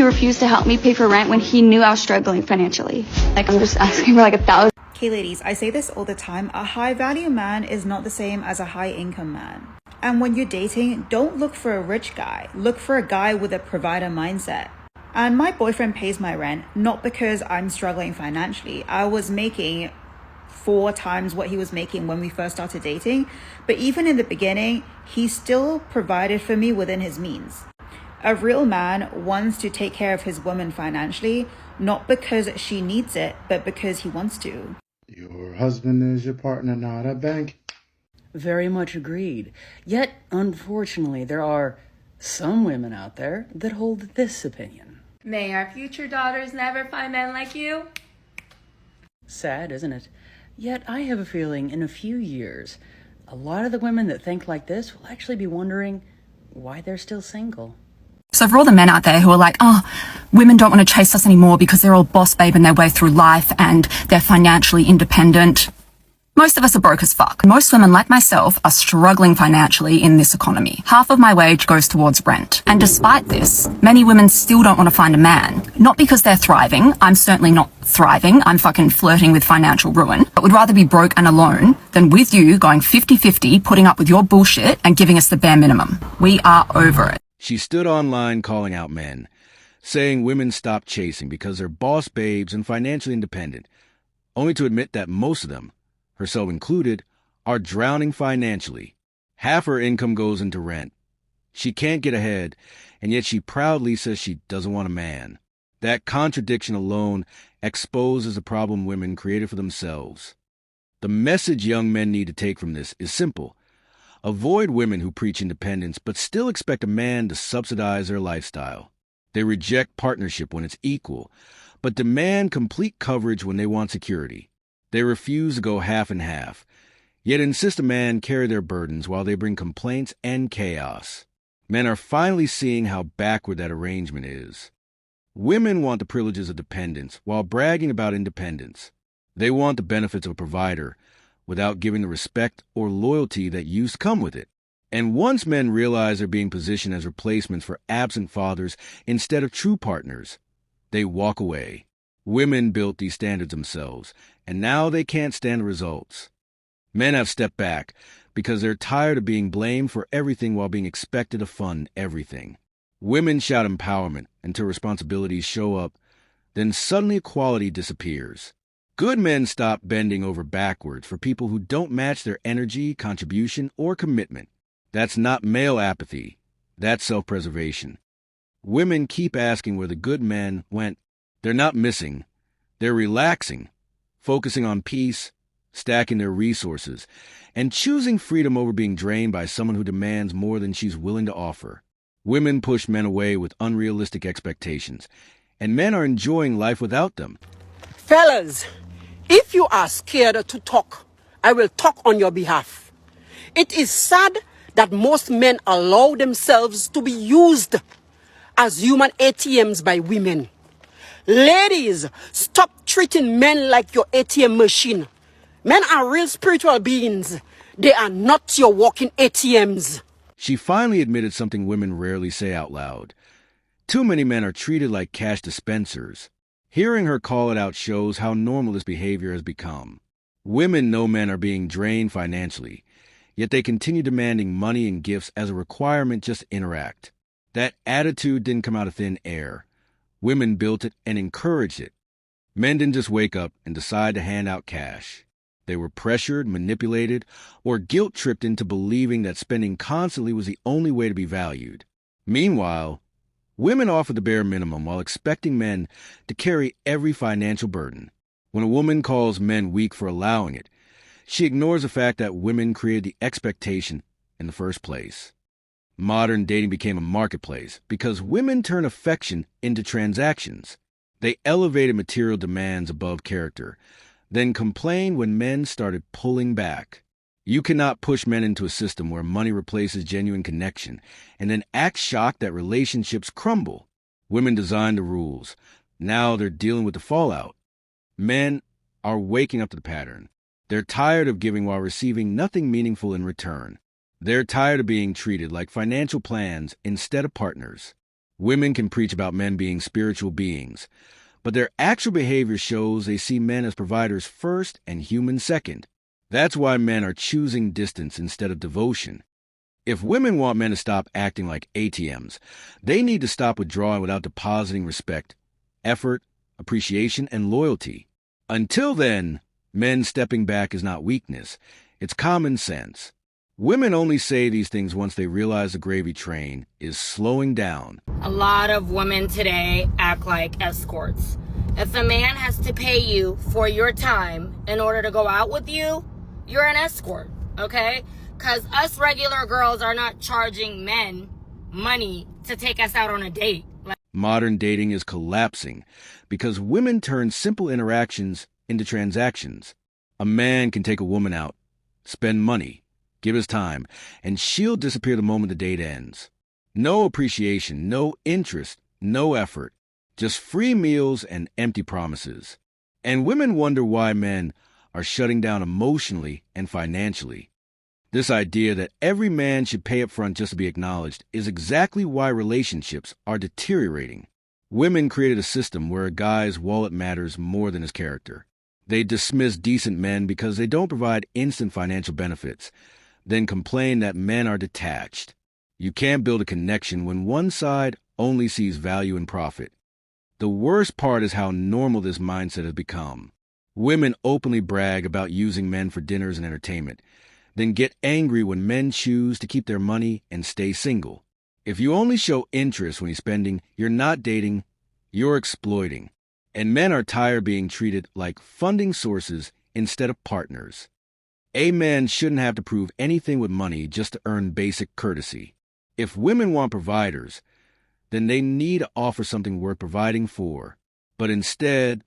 he refused to help me pay for rent when he knew I was struggling financially. Like, I'm just asking for like 1,000. Okay, ladies, I say this all the time. A high value man is not the same as a high income man. And when you're dating, don't look for a rich guy. Look for a guy with a provider mindset. And my boyfriend pays my rent, not because I'm struggling financially. I was making 4 times what he was making when we first started dating. But even in the beginning, he still provided for me within his means. A real man wants to take care of his woman financially, not because she needs it, but because he wants to. Your husband is your partner, not a bank. Very much agreed. Yet, unfortunately, there are some women out there that hold this opinion. May our future daughters never find men like you. Sad, isn't it? Yet, I have a feeling in a few years, a lot of the women that think like this will actually be wondering why they're still single. So for all the men out there who are like, oh, women don't want to chase us anymore because they're all boss babing their way through life and they're financially independent. Most of us are broke as fuck. Most women like myself are struggling financially in this economy. Half of my wage goes towards rent. And despite this, many women still don't want to find a man. Not because they're thriving. I'm certainly not thriving. I'm fucking flirting with financial ruin. But would rather be broke and alone than with you going 50-50, putting up with your bullshit and giving us the bare minimum. We are over it. She stood online calling out men, saying women stop chasing because they're boss babes and financially independent, only to admit that most of them, herself included, are drowning financially. Half her income goes into rent. She can't get ahead, and yet she proudly says she doesn't want a man. That contradiction alone exposes a problem women created for themselves. The message young men need to take from this is simple. Avoid women who preach independence but still expect a man to subsidize their lifestyle. They reject partnership when it's equal, but demand complete coverage when they want security. They refuse to go half and half, yet insist a man carry their burdens while they bring complaints and chaos. Men are finally seeing how backward that arrangement is. Women want the privileges of dependence while bragging about independence. They want the benefits of a provider without giving the respect or loyalty that used to come with it. And once men realize they're being positioned as replacements for absent fathers instead of true partners, they walk away. Women built these standards themselves, and now they can't stand the results. Men have stepped back because they're tired of being blamed for everything while being expected to fund everything. Women shout empowerment until responsibilities show up, then suddenly equality disappears. Good men stop bending over backwards for people who don't match their energy, contribution, or commitment. That's not male apathy. That's self-preservation. Women keep asking where the good men went. They're not missing. They're relaxing, focusing on peace, stacking their resources, and choosing freedom over being drained by someone who demands more than she's willing to offer. Women push men away with unrealistic expectations, and men are enjoying life without them. Fellas, if you are scared to talk, I will talk on your behalf. It is sad that most men allow themselves to be used as human ATMs by women. Ladies, stop treating men like your ATM machine. Men are real spiritual beings. They are not your walking ATMs. She finally admitted something women rarely say out loud. Too many men are treated like cash dispensers. Hearing her call it out shows how normal this behavior has become. Women know men are being drained financially, yet they continue demanding money and gifts as a requirement just to interact. That attitude didn't come out of thin air. Women built it and encouraged it. Men didn't just wake up and decide to hand out cash. They were pressured, manipulated, or guilt-tripped into believing that spending constantly was the only way to be valued. Meanwhile, women offer the bare minimum while expecting men to carry every financial burden. When a woman calls men weak for allowing it, she ignores the fact that women created the expectation in the first place. Modern dating became a marketplace because women turn affection into transactions. They elevated material demands above character, then complained when men started pulling back. You cannot push men into a system where money replaces genuine connection and then act shocked that relationships crumble. Women designed the rules. Now they're dealing with the fallout. Men are waking up to the pattern. They're tired of giving while receiving nothing meaningful in return. They're tired of being treated like financial plans instead of partners. Women can preach about men being spiritual beings, but their actual behavior shows they see men as providers first and humans second. That's why men are choosing distance instead of devotion. If women want men to stop acting like ATMs, they need to stop withdrawing without depositing respect, effort, appreciation, and loyalty. Until then, men stepping back is not weakness, it's common sense. Women only say these things once they realize the gravy train is slowing down. A lot of women today act like escorts. If a man has to pay you for your time in order to go out with you, you're an escort, okay? Because us regular girls are not charging men money to take us out on a date. Modern dating is collapsing because women turn simple interactions into transactions. A man can take a woman out, spend money, give his time, and she'll disappear the moment the date ends. No appreciation, no interest, no effort, just free meals and empty promises. And women wonder why men are shutting down emotionally and financially. This idea that every man should pay up front just to be acknowledged is exactly why relationships are deteriorating. Women created a system where a guy's wallet matters more than his character. They dismiss decent men because they don't provide instant financial benefits, then complain that men are detached. You can't build a connection when one side only sees value and profit. The worst part is how normal this mindset has become. Women openly brag about using men for dinners and entertainment, then get angry when men choose to keep their money and stay single. If you only show interest when you're spending, you're not dating, you're exploiting. And men are tired of being treated like funding sources instead of partners. A man shouldn't have to prove anything with money just to earn basic courtesy. If women want providers, then they need to offer something worth providing for. But instead,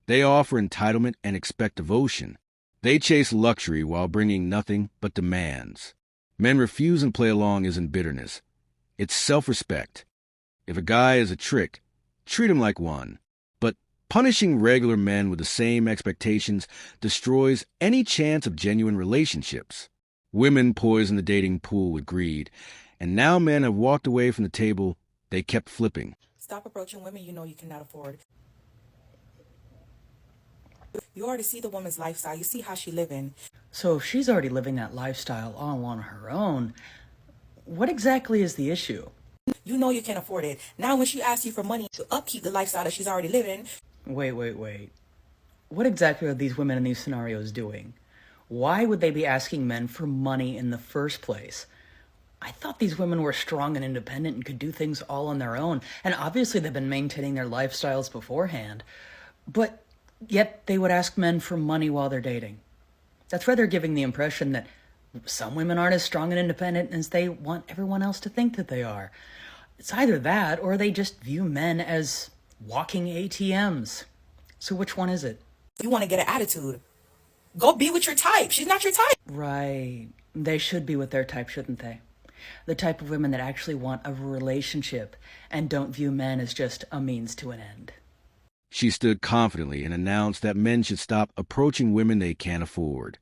they offer entitlement and expect devotion. They chase luxury while bringing nothing but demands. Men refuse and play along isn't bitterness. It's self-respect. If a guy is a trick, treat him like one. But punishing regular men with the same expectations destroys any chance of genuine relationships. Women poison the dating pool with greed, and now men have walked away from the table they kept flipping. Stop approaching women you know you cannot afford. You already see the woman's lifestyle. You see how she living. So if she's already living that lifestyle all on her own, what exactly is the issue? You know you can't afford it. Now when she asks you for money to upkeep the lifestyle that she's already living. Wait. What exactly are these women in these scenarios doing? Why would they be asking men for money in the first place? I thought these women were strong and independent and could do things all on their own. And obviously they've been maintaining their lifestyles beforehand. But yet they would ask men for money while they're dating. That's rather giving the impression that some women aren't as strong and independent as they want everyone else to think that they are. It's either that or they just view men as walking ATMs. So which one is it? You want to get an attitude. Go be with your type. She's not your type. Right. They should be with their type, shouldn't they? The type of women that actually want a relationship and don't view men as just a means to an end. She stood confidently and announced that men should stop approaching women they can't afford.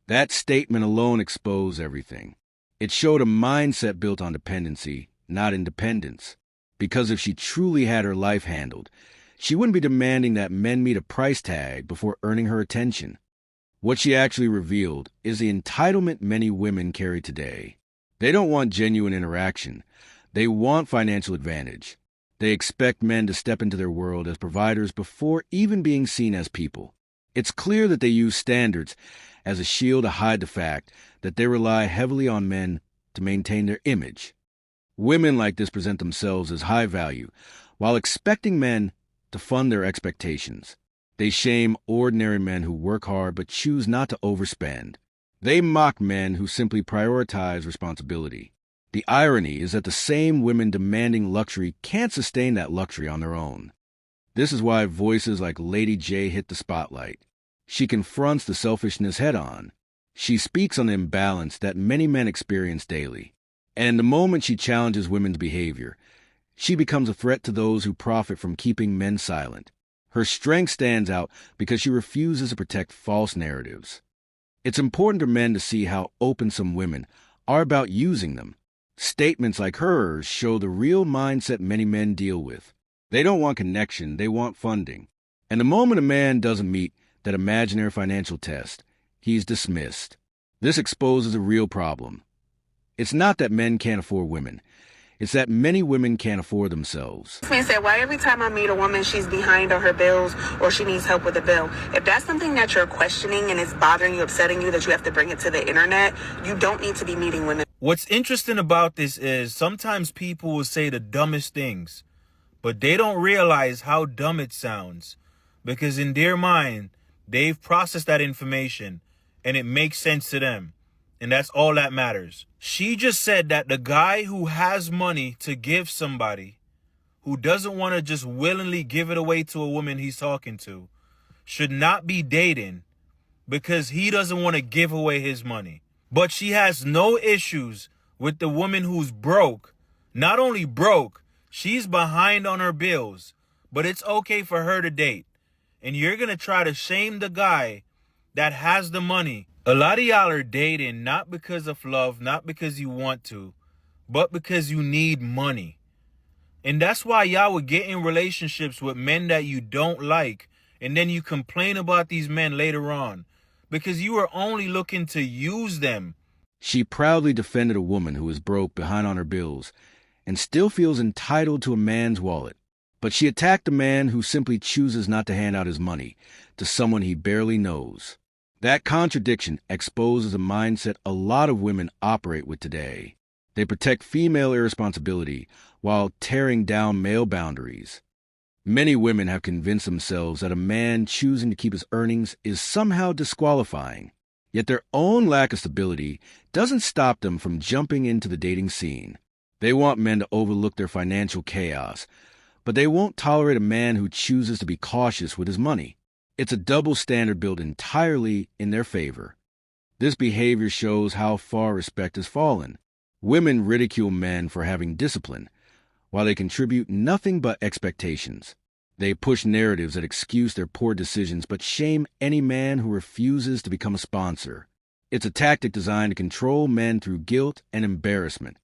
That statement alone exposed everything. It showed a mindset built on dependency, not independence. Because if she truly had her life handled, she wouldn't be demanding that men meet a price tag before earning her attention. What she actually revealed is the entitlement many women carry today. They don't want genuine interaction. They want financial advantage. They expect men to step into their world as providers before even being seen as people. It's clear that they use standards as a shield to hide the fact that they rely heavily on men to maintain their image. Women like this present themselves as high value, while expecting men to fund their expectations. They shame ordinary men who work hard but choose not to overspend. They mock men who simply prioritize responsibility. The irony is that the same women demanding luxury can't sustain that luxury on their own. This is why voices like Lady J hit the spotlight. She confronts the selfishness head-on. She speaks on the imbalance that many men experience daily. And the moment she challenges women's behavior, she becomes a threat to those who profit from keeping men silent. Her strength stands out because she refuses to protect false narratives. It's important for men to see how open some women are about using them. Statements like hers show the real mindset many men deal with. They don't want connection, they want funding. And the moment a man doesn't meet that imaginary financial test, he's dismissed. This exposes a real problem. It's not that men can't afford women. It's that many women can't afford themselves. This man said, why every time I meet a woman, she's behind on her bills or she needs help with a bill? If that's something that you're questioning and it's bothering you, upsetting you, that you have to bring it to the internet, you don't need to be meeting women. What's interesting about this is sometimes people will say the dumbest things, but they don't realize how dumb it sounds, because in their mind, they've processed that information and it makes sense to them. And that's all that matters. She just said that the guy who has money to give somebody, who doesn't want to just willingly give it away to a woman he's talking to, should not be dating because he doesn't want to give away his money. But she has no issues with the woman who's broke. Not only broke, she's behind on her bills, but it's okay for her to date. And you're going to try to shame the guy that has the money. A lot of y'all are dating not because of love, not because you want to, but because you need money. And that's why y'all would get in relationships with men that you don't like, and then you complain about these men later on, because you are only looking to use them. She proudly defended a woman who is broke, behind on her bills, and still feels entitled to a man's wallet. But she attacked a man who simply chooses not to hand out his money to someone he barely knows. That contradiction exposes a mindset a lot of women operate with today. They protect female irresponsibility while tearing down male boundaries. Many women have convinced themselves that a man choosing to keep his earnings is somehow disqualifying. Yet their own lack of stability doesn't stop them from jumping into the dating scene. They want men to overlook their financial chaos, but they won't tolerate a man who chooses to be cautious with his money. It's a double standard built entirely in their favor. This behavior shows how far respect has fallen. Women ridicule men for having discipline, while they contribute nothing but expectations. They push narratives that excuse their poor decisions but shame any man who refuses to become a sponsor. It's a tactic designed to control men through guilt and embarrassment.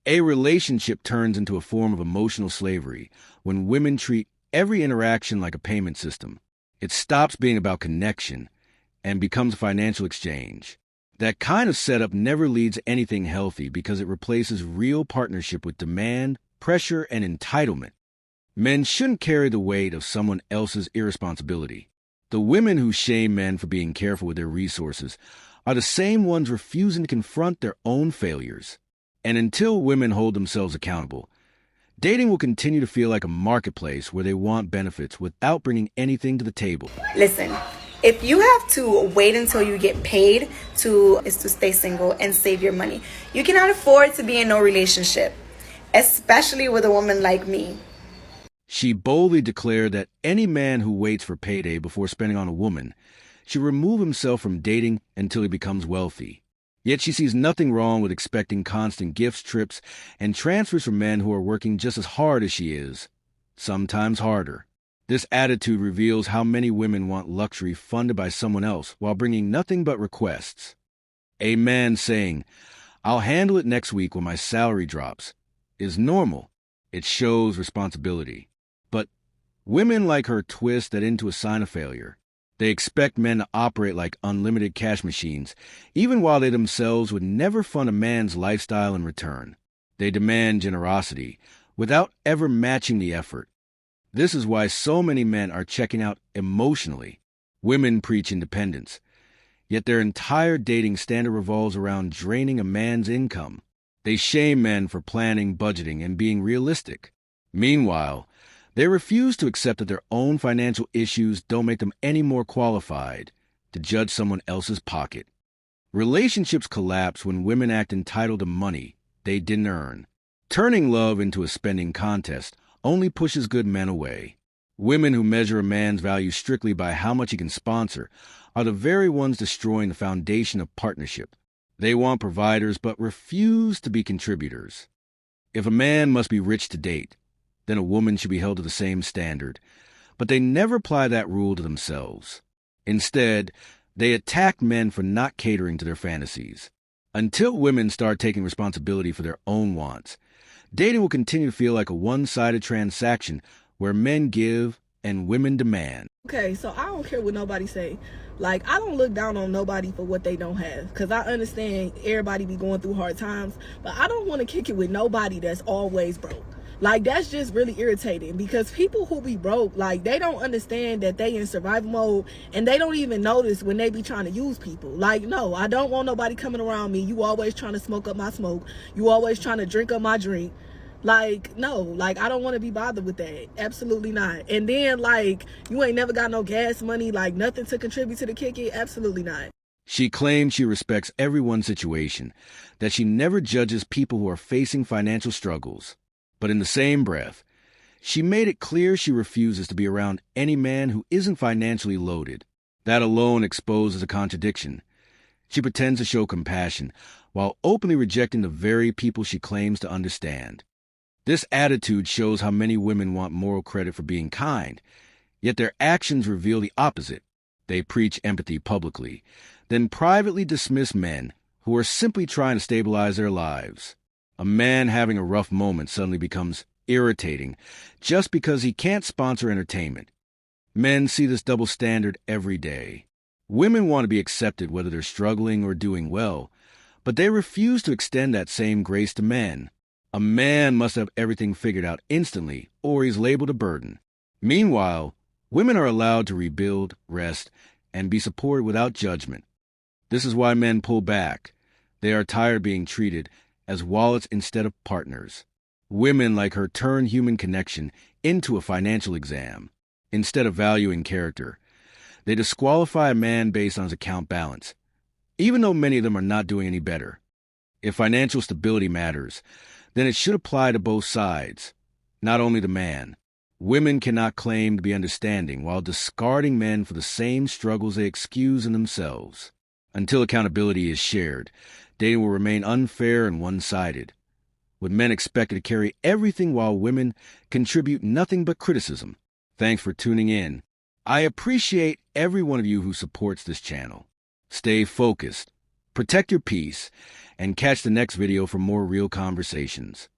A relationship turns into a form of emotional slavery when women treat every interaction like a payment system. It stops being about connection and becomes a financial exchange. That kind of setup never leads to anything healthy because it replaces real partnership with demand, pressure, and entitlement. Men shouldn't carry the weight of someone else's irresponsibility. The women who shame men for being careful with their resources are the same ones refusing to confront their own failures. And until women hold themselves accountable, dating will continue to feel like a marketplace where they want benefits without bringing anything to the table. Listen, if you have to wait until you get paid to stay single and save your money, you cannot afford to be in no relationship, especially with a woman like me. She boldly declared that any man who waits for payday before spending on a woman should remove himself from dating until he becomes wealthy. Yet she sees nothing wrong with expecting constant gifts, trips, and transfers from men who are working just as hard as she is, sometimes harder. This attitude reveals how many women want luxury funded by someone else while bringing nothing but requests. A man saying, "I'll handle it next week when my salary drops," is normal. It shows responsibility. But women like her twist that into a sign of failure. They expect men to operate like unlimited cash machines, even while they themselves would never fund a man's lifestyle in return. They demand generosity without ever matching the effort. This is why so many men are checking out emotionally. Women preach independence, yet their entire dating standard revolves around draining a man's income. They shame men for planning, budgeting, and being realistic. Meanwhile, they refuse to accept that their own financial issues don't make them any more qualified to judge someone else's pocket. Relationships collapse when women act entitled to money they didn't earn. Turning love into a spending contest only pushes good men away. Women who measure a man's value strictly by how much he can sponsor are the very ones destroying the foundation of partnership. They want providers but refuse to be contributors. If a man must be rich to date, then a woman should be held to the same standard. But they never apply that rule to themselves. Instead, they attack men for not catering to their fantasies. Until women start taking responsibility for their own wants, dating will continue to feel like a one-sided transaction where men give and women demand. Okay, so I don't care what nobody say. Like, I don't look down on nobody for what they don't have, because I understand everybody be going through hard times, but I don't want to kick it with nobody that's always broke. Like, that's just really irritating, because people who be broke, like, they don't understand that they in survival mode, and they don't even notice when they be trying to use people. Like, no, I don't want nobody coming around me. You always trying to smoke up my smoke. You always trying to drink up my drink. Like, no, like, I don't want to be bothered with that. Absolutely not. And then, like, you ain't never got no gas money, like, nothing to contribute to the kick it. Absolutely not. She claims she respects everyone's situation, that she never judges people who are facing financial struggles. But in the same breath, she made it clear she refuses to be around any man who isn't financially loaded. That alone exposes a contradiction. She pretends to show compassion while openly rejecting the very people she claims to understand. This attitude shows how many women want moral credit for being kind, yet their actions reveal the opposite. They preach empathy publicly, then privately dismiss men who are simply trying to stabilize their lives. A man having a rough moment suddenly becomes irritating just because he can't sponsor entertainment. Men see this double standard every day. Women want to be accepted whether they're struggling or doing well, but they refuse to extend that same grace to men. A man must have everything figured out instantly, or he's labeled a burden. Meanwhile, women are allowed to rebuild, rest, and be supported without judgment. This is why men pull back. They are tired of being treated as wallets instead of partners. Women like her turn human connection into a financial exam. Instead of valuing character, they disqualify a man based on his account balance, even though many of them are not doing any better. If financial stability matters, then it should apply to both sides, not only the man. Women cannot claim to be understanding while discarding men for the same struggles they excuse in themselves. Until accountability is shared, dating will remain unfair and one-sided, with men expected to carry everything while women contribute nothing but criticism. Thanks for tuning in. I appreciate every one of you who supports this channel. Stay focused, protect your peace, and catch the next video for more real conversations.